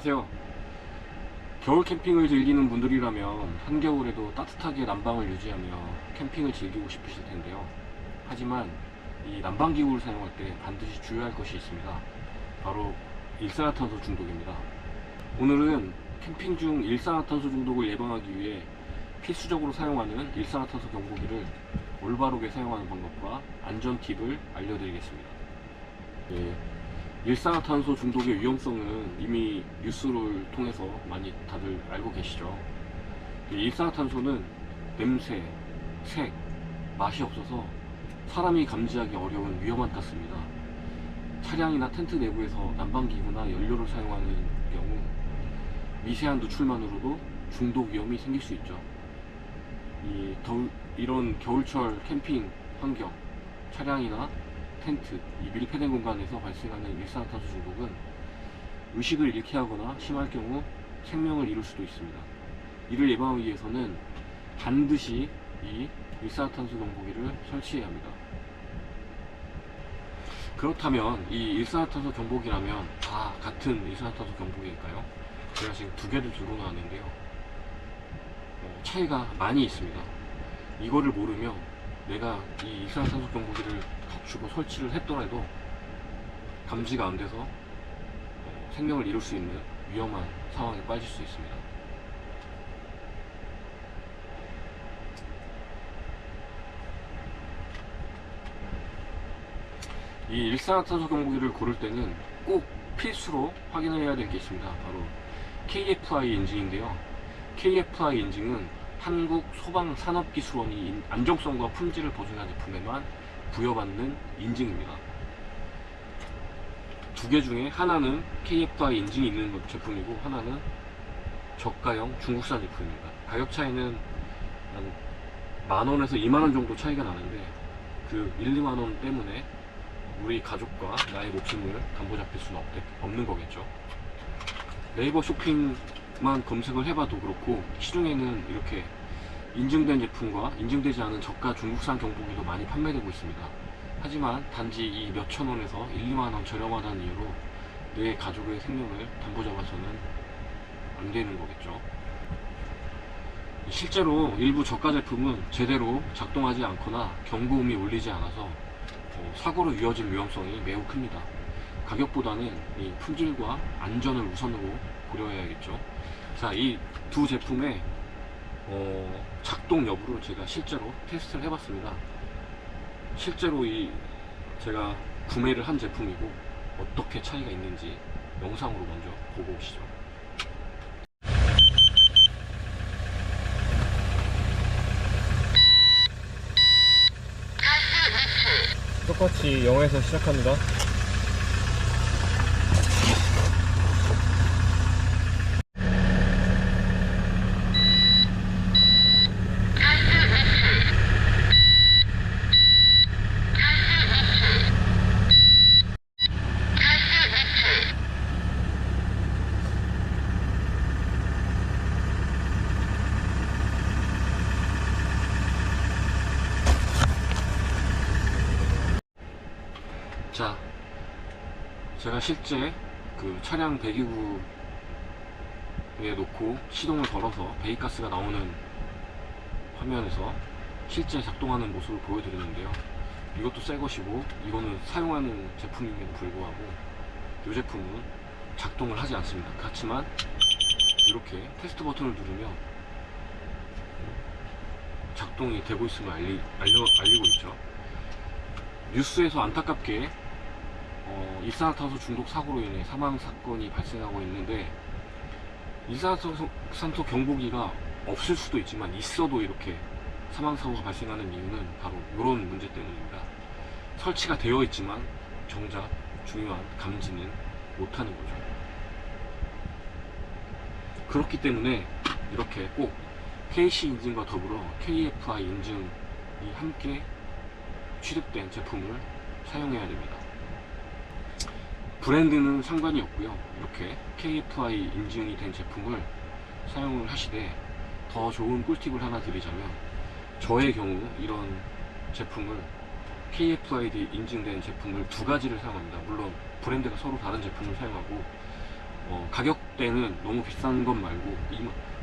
안녕하세요. 겨울 캠핑을 즐기는 분들이라면 한겨울에도 따뜻하게 난방을 유지하며 캠핑을 즐기고 싶으실 텐데요. 하지만 이 난방기구를 사용할 때 반드시 주의할 것이 있습니다. 바로 일산화탄소 중독입니다. 오늘은 캠핑 중 일산화탄소 중독을 예방하기 위해 필수적으로 사용하는 일산화탄소 경보기를 올바르게 사용하는 방법과 안전 팁을 알려드리겠습니다. 일산화탄소 중독의 위험성은 이미 뉴스를 통해서 많이 다들 알고 계시죠. 일산화탄소는 냄새, 색, 맛이 없어서 사람이 감지하기 어려운 위험한 가스입니다. 차량이나 텐트 내부에서 난방기구나 연료를 사용하는 경우 미세한 노출만으로도 중독 위험이 생길 수 있죠. 이런 겨울철 캠핑 환경, 차량이나 텐트, 이 밀폐된 공간에서 발생하는 일산화탄소 중독은 의식을 잃게 하거나 심할 경우 생명을 잃을 수도 있습니다. 이를 예방하기 위해서는 반드시 이 일산화탄소 경보기를 설치해야 합니다. 그렇다면 이 일산화탄소 경보기라면 다 같은 일산화탄소 경보기일까요? 제가 지금 두 개를 들고 나왔는데요. 차이가 많이 있습니다. 이거를 모르면 내가 이 일산화탄소 경보기를 갖추고 설치를 했더라도 감지가 안 돼서 생명을 잃을 수 있는 위험한 상황에 빠질 수 있습니다. 이 일산화탄소 경보기를 고를 때는 꼭 필수로 확인해야 될 게 있습니다. 바로 KFI 인증인데요. KFI 인증은 한국소방산업기술원이 안정성과 품질을 보증한 제품에만 부여받는 인증입니다. 두 개 중에 하나는 KFI 인증이 있는 제품이고 하나는 저가형 중국산 제품입니다. 가격 차이는 한 만원에서 2만원 정도 차이가 나는데 그 1, 2만원 때문에 우리 가족과 나의 목숨을 담보 잡힐 수는 없는 거겠죠. 네이버 쇼핑만 검색을 해봐도 그렇고 시중에는 이렇게 인증된 제품과 인증되지 않은 저가 중국산 경보기도 많이 판매되고 있습니다. 하지만 단지 이 몇천 원에서 1, 2만원 저렴하다는 이유로 내 가족의 생명을 담보 잡아서는 안 되는 거겠죠. 실제로 일부 저가 제품은 제대로 작동하지 않거나 경고음이 울리지 않아서 사고로 이어질 위험성이 매우 큽니다. 가격보다는 이 품질과 안전을 우선으로 고려해야겠죠. 자, 이 두 제품의 작동 여부를 제가 실제로 테스트를 해봤습니다. 실제로 제가 구매를 한 제품이고 어떻게 차이가 있는지 영상으로 먼저 보고 오시죠. 똑같이 0에서 시작합니다. 자, 제가 실제 그 차량 배기구에 놓고 시동을 걸어서 배기가스가 나오는 화면에서 실제 작동하는 모습을 보여드렸는데요. 이것도 새 것이고 이거는 사용하는 제품임에도 불구하고 이 제품은 작동을 하지 않습니다. 그렇지만 이렇게 테스트 버튼을 누르면 작동이 되고 있음을 알리고 있죠. 뉴스에서 안타깝게 일산화탄소 중독 사고로 인해 사망 사건이 발생하고 있는데 일산화탄소 경보기가 없을 수도 있지만 있어도 이렇게 사망 사고가 발생하는 이유는 바로 이런 문제 때문입니다. 설치가 되어 있지만 정작 중요한 감지는 못하는 거죠. 그렇기 때문에 이렇게 꼭 KC 인증과 더불어 KFI 인증이 함께 취득된 제품을 사용해야 됩니다. 브랜드는 상관이 없고요. 이렇게 KFI 인증이 된 제품을 사용을 하시되 더 좋은 꿀팁을 하나 드리자면 저의 경우 이런 제품을 KFI 인증된 제품을 두 가지를 사용합니다. 물론 브랜드가 서로 다른 제품을 사용하고 가격대는 너무 비싼 것 말고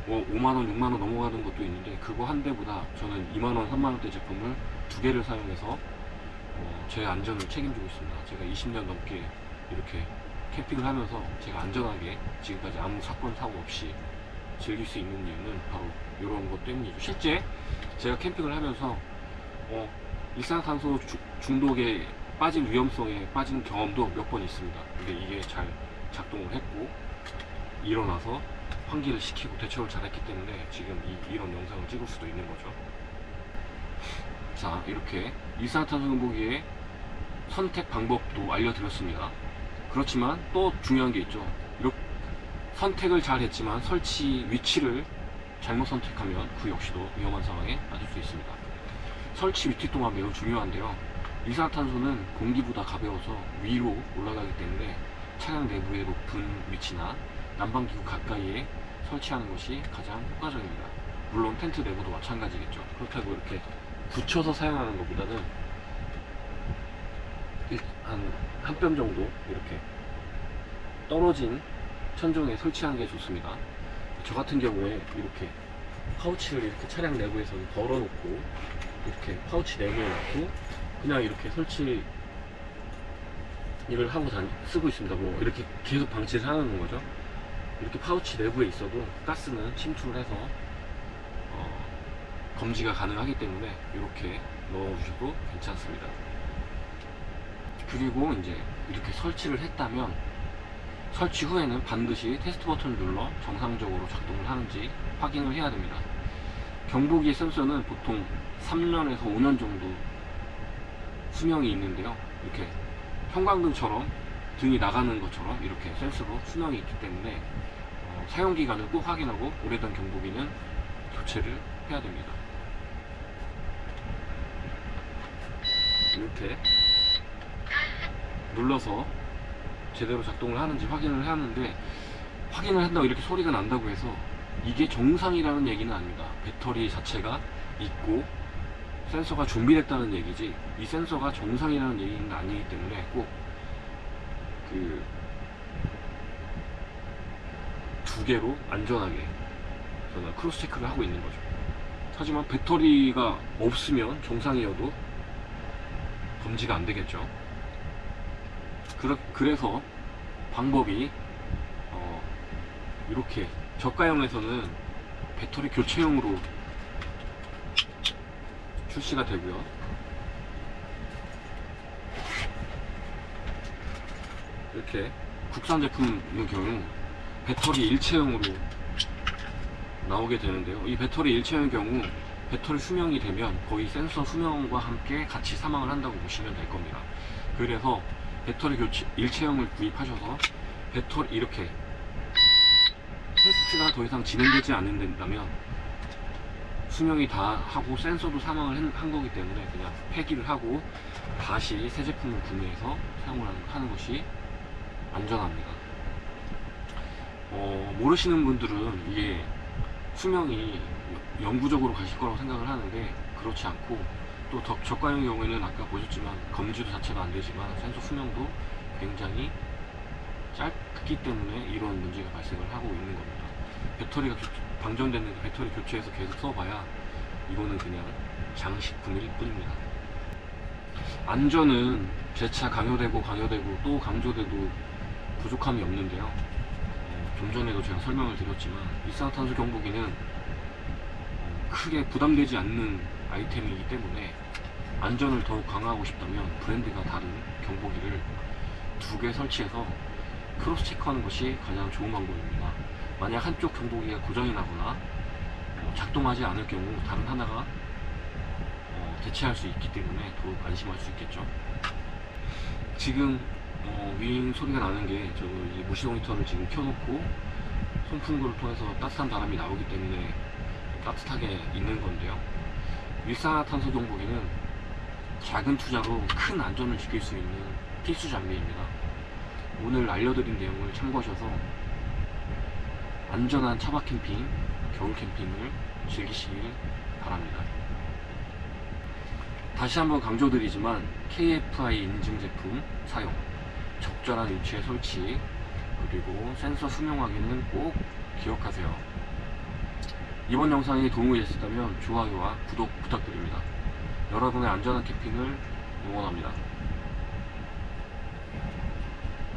5만원, 6만원 넘어가는 것도 있는데 그거 한 대보다 저는 2만원, 3만원대 제품을 두 개를 사용해서 제 안전을 책임지고 있습니다. 제가 20년 넘게 이렇게 캠핑을 하면서 제가 안전하게 지금까지 아무 사건 사고 없이 즐길 수 있는 이유는 바로 이런 것 때문이죠. 실제 제가 캠핑을 하면서 일산탄소 중독에 빠질 위험성에 빠진 경험도 몇 번 있습니다. 근데 이게 잘 작동을 했고 일어나서 환기를 시키고 대처를 잘했기 때문에 지금 이런 영상을 찍을 수도 있는 거죠. 자, 이렇게 일산탄소 경보기의 선택 방법도 알려드렸습니다. 그렇지만 또 중요한 게 있죠. 이렇게 선택을 잘 했지만 설치 위치를 잘못 선택하면 그 역시도 위험한 상황에 빠질 수 있습니다. 설치 위치 또한 매우 중요한데요. 일산탄소는 공기보다 가벼워서 위로 올라가기 때문에 차량 내부의 높은 위치나 난방기구 가까이에 설치하는 것이 가장 효과적입니다. 물론 텐트 내부도 마찬가지겠죠. 그렇다고 이렇게 붙여서 사용하는 것보다는 한 뼘 정도 이렇게 떨어진 천정에 설치하는 게 좋습니다. 저 같은 경우에 이렇게 파우치를 이렇게 차량 내부에서 걸어놓고 이렇게 파우치 내부에 넣고 그냥 이렇게 설치를 하고 쓰고 있습니다. 뭐 이렇게 계속 방치를 하는 거죠. 이렇게 파우치 내부에 있어도 가스는 침투를 해서 검지가 가능하기 때문에 이렇게 넣어주셔도 괜찮습니다. 그리고 이제 이렇게 설치를 했다면 설치 후에는 반드시 테스트 버튼을 눌러 정상적으로 작동을 하는지 확인을 해야 됩니다. 경보기의 센서는 보통 3년에서 5년 정도 수명이 있는데요. 이렇게 형광등처럼 등이 나가는 것처럼 이렇게 센서로 수명이 있기 때문에 사용기간을 꼭 확인하고 오래된 경보기는 교체를 해야 됩니다. 이렇게 눌러서 제대로 작동을 하는지 확인을 하는데, 확인을 한다고 이렇게 소리가 난다고 해서 이게 정상이라는 얘기는 아닙니다. 배터리 자체가 있고 센서가 준비됐다는 얘기지 이 센서가 정상이라는 얘기는 아니기 때문에 꼭 그 두 개로 안전하게 저는 크로스 체크를 하고 있는 거죠. 하지만 배터리가 없으면 정상이어도 검지가 안 되겠죠. 그래서 방법이 이렇게 저가형에서는 배터리 교체용으로 출시가 되고요. 이렇게 국산 제품의 경우 배터리 일체형으로 나오게 되는데요. 이 배터리 일체형의 경우 배터리 수명이 되면 거의 센서 수명과 함께 같이 사망을 한다고 보시면 될 겁니다. 그래서 배터리 교체 일체형을 구입하셔서 배터리 이렇게 테스트가 더 이상 진행되지 않는다면 수명이 다 하고 센서도 사망을 한 거기 때문에 그냥 폐기를 하고 다시 새 제품을 구매해서 사용을 하는 것이 안전합니다. 모르시는 분들은 이게 수명이 영구적으로 가실 거라고 생각을 하는데 그렇지 않고, 또 저가형 경우에는 아까 보셨지만 검지도 자체가 안 되지만 센서 수명도 굉장히 짧기 때문에 이런 문제가 발생을 하고 있는 겁니다. 배터리가 방전됐는데 배터리 교체해서 계속 써봐야 이거는 그냥 장식품일 뿐입니다. 안전은 재차 강요되고 또 강조돼도 부족함이 없는데요. 좀 전에도 제가 설명을 드렸지만 일산탄소 경보기는 크게 부담되지 않는 아이템이기 때문에 안전을 더욱 강화하고 싶다면 브랜드가 다른 경보기를 두 개 설치해서 크로스 체크하는 것이 가장 좋은 방법입니다. 만약 한쪽 경보기가 고장이 나거나 작동하지 않을 경우 다른 하나가 대체할 수 있기 때문에 더욱 안심할 수 있겠죠. 지금 윙 소리가 나는 게 저도 이 무시동 히터를 지금 켜놓고 송풍구를 통해서 따뜻한 바람이 나오기 때문에 따뜻하게 있는 건데요. 일산화탄소 경보기는 작은 투자로 큰 안전을 지킬 수 있는 필수 장비입니다. 오늘 알려드린 내용을 참고하셔서 안전한 차박 캠핑, 겨울 캠핑을 즐기시길 바랍니다. 다시 한번 강조드리지만 KFI 인증 제품 사용, 적절한 위치에 설치, 그리고 센서 수명 확인은 꼭 기억하세요. 이번 영상이 도움이 됐었다면 좋아요와 구독 부탁드립니다. 여러분의 안전한 캠핑을 응원합니다.